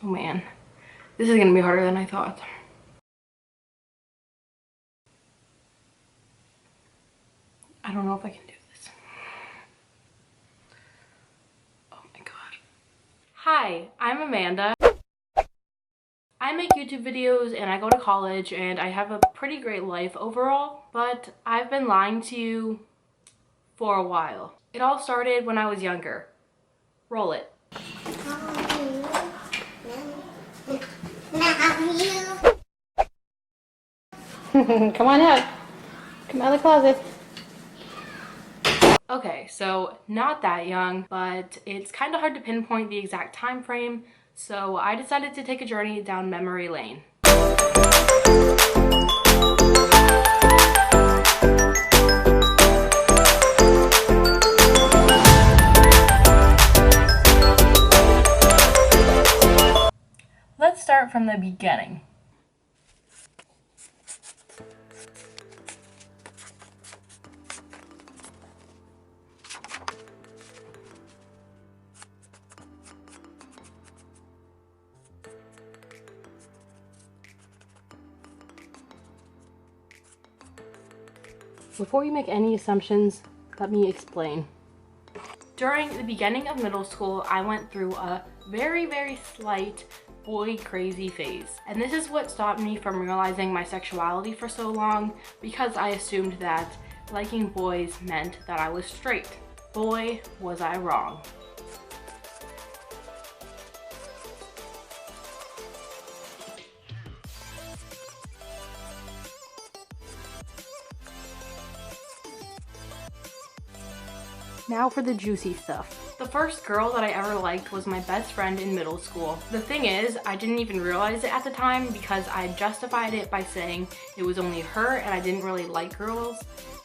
Oh man, this is gonna be harder than I thought. I don't know if I can do this. Oh my god. Hi, I'm Amanda. I make YouTube videos and I go to college and I have a pretty great life overall, but I've been lying to you for a while. It all started when I was younger. Roll it. Come on out. Come out of the closet. Okay, so not that young, but it's kind of hard to pinpoint the exact time frame, so I decided to take a journey down memory lane. Let's start from the beginning. Before you make any assumptions, let me explain. During the beginning of middle school, I went through a very slight boy crazy phase. And this is what stopped me from realizing my sexuality for so long, because I assumed that liking boys meant that I was straight. Boy, was I wrong. Now for the juicy stuff. The first girl that I ever liked was my best friend in middle school. The thing is, I didn't even realize it at the time because I justified it by saying it was only her and I didn't really like girls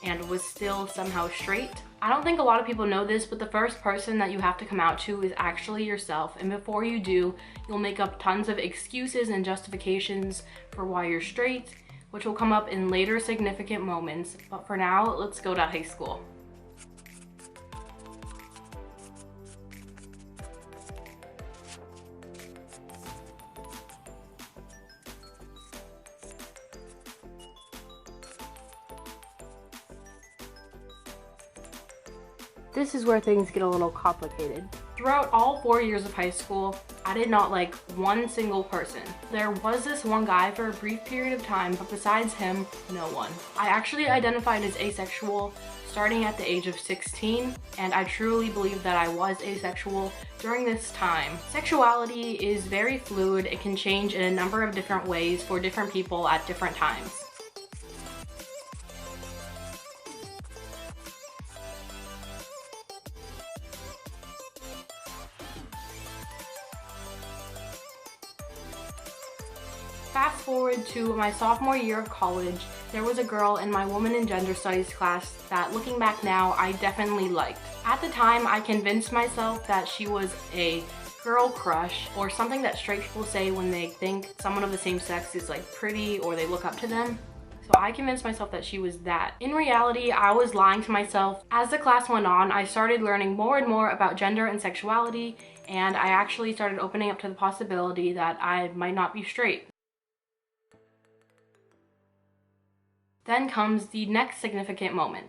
and was still somehow straight. I don't think a lot of people know this, but the first person that you have to come out to is actually yourself, and before you do, you'll make up tons of excuses and justifications for why you're straight, which will come up in later significant moments. But for now, let's go to high school. This is where things get a little complicated. Throughout all 4 years of high school, I did not like one single person. There was this one guy for a brief period of time, but besides him, no one. I actually identified as asexual starting at the age of 16, and I truly believe that I was asexual during this time. Sexuality is very fluid. It can change in a number of different ways for different people at different times. Fast forward to my sophomore year of college, there was a girl in my woman and gender studies class that, looking back now, I definitely liked. At the time, I convinced myself that she was a girl crush, or something that straight people say when they think someone of the same sex is like pretty or they look up to them. So I convinced myself that she was that. In reality, I was lying to myself. As the class went on, I started learning more and more about gender and sexuality, and I actually started opening up to the possibility that I might not be straight. Then comes the next significant moment.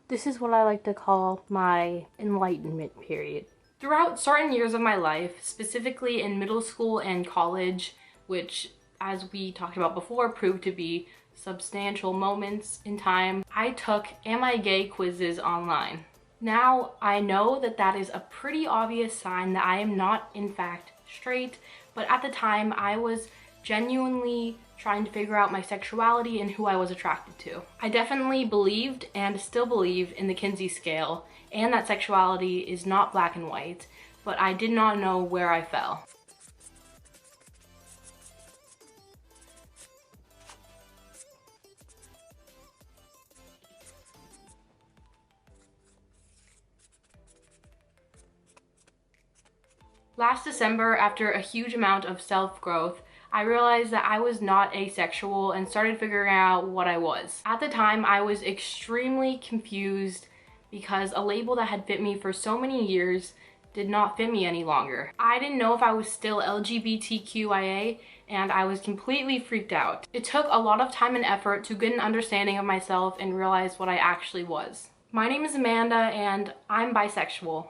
This is what I like to call my enlightenment period. Throughout certain years of my life, specifically in middle school and college, which, as we talked about before, proved to be substantial moments in time, I took "Am I gay?" quizzes online. Now, I know that that is a pretty obvious sign that I am not, in fact, straight, but at the time, I was genuinely trying to figure out my sexuality and who I was attracted to. I definitely believed and still believe in the Kinsey scale and that sexuality is not black and white, but I did not know where I fell. Last December, after a huge amount of self-growth, I realized that I was not asexual and started figuring out what I was. At the time, I was extremely confused because a label that had fit me for so many years did not fit me any longer. I didn't know if I was still LGBTQIA, and I was completely freaked out. It took a lot of time and effort to get an understanding of myself and realize what I actually was. My name is Amanda and I'm bisexual.